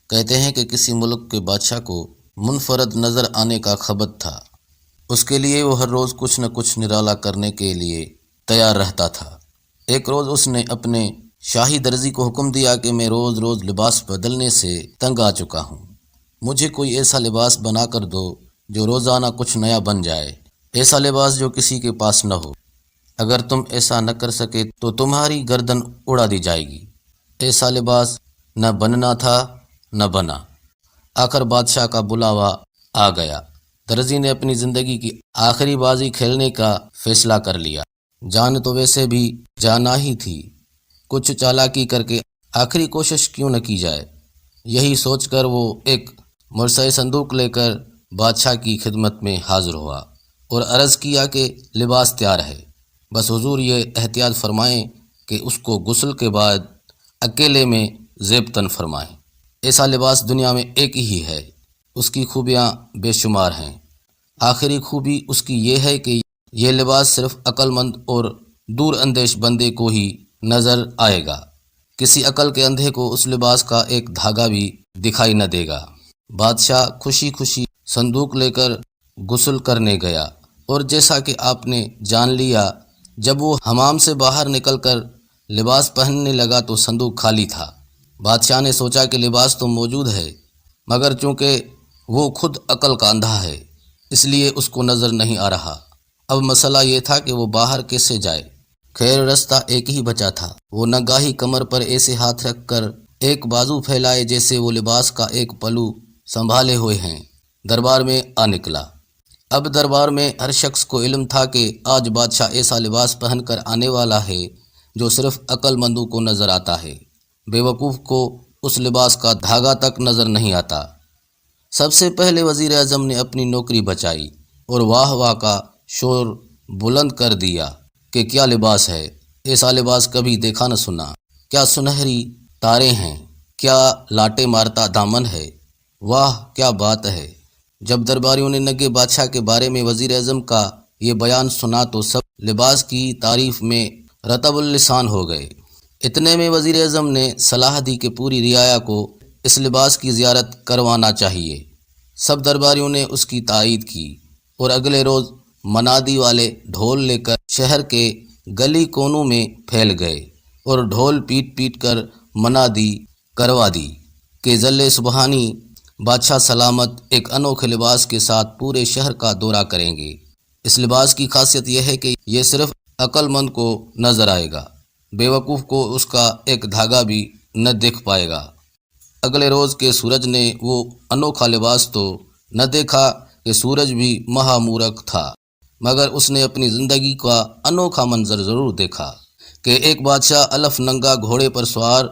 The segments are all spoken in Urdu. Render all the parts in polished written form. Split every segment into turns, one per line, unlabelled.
کہتے ہیں کہ کسی ملک کے بادشاہ کو منفرد نظر آنے کا خبر تھا۔ اس کے لیے وہ ہر روز کچھ نہ کچھ نرالا کرنے کے لیے تیار رہتا تھا۔ ایک روز اس نے اپنے شاہی درزی کو حکم دیا کہ میں روز روز لباس بدلنے سے تنگ آ چکا ہوں، مجھے کوئی ایسا لباس بنا کر دو جو روزانہ کچھ نیا بن جائے، ایسا لباس جو کسی کے پاس نہ ہو۔ اگر تم ایسا نہ کر سکے تو تمہاری گردن اڑا دی جائے گی۔ ایسا لباس نہ بننا تھا نہ بنا۔ آخر بادشاہ کا بلاوا آ گیا۔ درزی نے اپنی زندگی کی آخری بازی کھیلنے کا فیصلہ کر لیا۔ جان تو ویسے بھی جانا ہی تھی، کچھ چالاکی کر کے آخری کوشش کیوں نہ کی جائے۔ یہی سوچ کر وہ ایک مرصع صندوق لے کر بادشاہ کی خدمت میں حاضر ہوا اور عرض کیا کہ لباس تیار ہے، بس حضور یہ احتیاط فرمائیں کہ اس کو غسل کے بعد اکیلے میں زیب تن فرمائیں۔ ایسا لباس دنیا میں ایک ہی ہے، اس کی خوبیاں بے شمار ہیں۔ آخری خوبی اس کی یہ ہے کہ یہ لباس صرف عقل مند اور دور اندیش بندے کو ہی نظر آئے گا، کسی عقل کے اندھے کو اس لباس کا ایک دھاگا بھی دکھائی نہ دے گا۔ بادشاہ خوشی خوشی صندوق لے کر غسل کرنے گیا، اور جیسا کہ آپ نے جان لیا، جب وہ حمام سے باہر نکل کر لباس پہننے لگا تو صندوق خالی تھا۔ بادشاہ نے سوچا کہ لباس تو موجود ہے، مگر چونکہ وہ خود عقل کا اندھا ہے اس لیے اس کو نظر نہیں آ رہا۔ اب مسئلہ یہ تھا کہ وہ باہر کیسے جائے۔ خیر رستہ ایک ہی بچا تھا، وہ نگاہی کمر پر ایسے ہاتھ رکھ کر ایک بازو پھیلائے جیسے وہ لباس کا ایک پلو سنبھالے ہوئے ہیں، دربار میں آ نکلا۔ اب دربار میں ہر شخص کو علم تھا کہ آج بادشاہ ایسا لباس پہن کر آنے والا ہے جو صرف عقل مندوں کو نظر آتا ہے، بے وقوف کو اس لباس کا دھاگا تک نظر نہیں آتا۔ سب سے پہلے وزیر اعظم نے اپنی نوکری بچائی اور واہ واہ کا شور بلند کر دیا کہ کیا لباس ہے، ایسا لباس کبھی دیکھا نہ سنا، کیا سنہری تارے ہیں، کیا لاٹے مارتا دامن ہے، واہ کیا بات ہے۔ جب درباریوں نے نگے بادشاہ کے بارے میں وزیر اعظم کا یہ بیان سنا تو سب لباس کی تعریف میں رطب اللسان ہو گئے۔ اتنے میں وزیر اعظم نے صلاح دی کہ پوری رعایا کو اس لباس کی زیارت کروانا چاہیے۔ سب درباریوں نے اس کی تائید کی اور اگلے روز منادی والے ڈھول لے کر شہر کے گلی کونوں میں پھیل گئے اور ڈھول پیٹ پیٹ کر منادی کروا دی کہ ظل سبحانی بادشاہ سلامت ایک انوکھے لباس کے ساتھ پورے شہر کا دورہ کریں گے۔ اس لباس کی خاصیت یہ ہے کہ یہ صرف عقل مند کو نظر آئے گا، بے وقوف کو اس کا ایک دھاگا بھی نہ دیکھ پائے گا۔ اگلے روز کے سورج نے وہ انوکھا لباس تو نہ دیکھا کہ سورج بھی مہا مورخ تھا، مگر اس نے اپنی زندگی کا انوکھا منظر ضرور دیکھا کہ ایک بادشاہ الف ننگا گھوڑے پر سوار،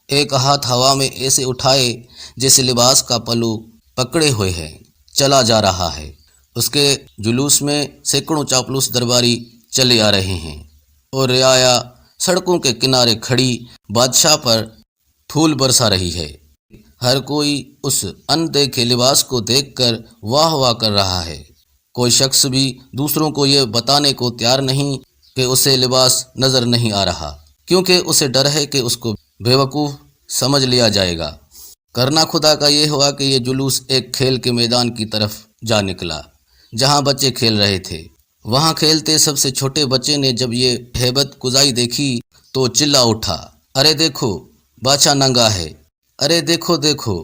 ایک ہاتھ ہوا میں ایسے اٹھائے جیسے لباس کا پلو پکڑے ہوئے ہے، چلا جا رہا ہے۔ اس کے جلوس میں سینکڑوں چاپلوس درباری چلے آ رہے ہیں اور رعایا سڑکوں کے کنارے کھڑی بادشاہ پر پھول برسا رہی ہے۔ ہر کوئی اس ان دیکھے لباس کو دیکھ کر واہ واہ کر رہا ہے۔ کوئی شخص بھی دوسروں کو یہ بتانے کو تیار نہیں کہ اسے لباس نظر نہیں آ رہا، کیونکہ اسے ڈر ہے کہ اس کو بے وقوف سمجھ لیا جائے گا۔ کرنا خدا کا یہ ہوا کہ یہ جلوس ایک کھیل کے میدان کی طرف جا نکلا جہاں بچے کھیل رہے تھے۔ وہاں کھیلتے سب سے چھوٹے بچے نے جب یہ ہیبت گزائی دیکھی تو چلا اٹھا، ارے دیکھو بادشاہ ننگا ہے، ارے دیکھو دیکھو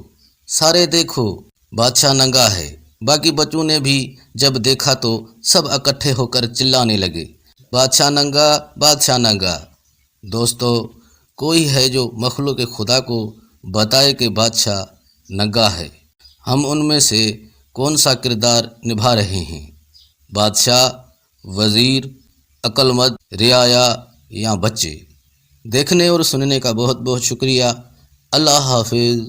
سارے دیکھو بادشاہ ننگا ہے۔ باقی بچوں نے بھی جب دیکھا تو سب اکٹھے ہو کر چلانے لگے، بادشاہ ننگا بادشاہ ننگا۔ دوستو، کوئی ہے جو مخلوق خدا کو بتائے کہ بادشاہ ننگا ہے؟ ہم ان میں سے کون سا کردار نبھا رہے ہیں؟ بادشاہ، وزیر، عقل مند، رعایا یا بچے؟ دیکھنے اور سننے کا بہت بہت شکریہ۔ اللہ حافظ۔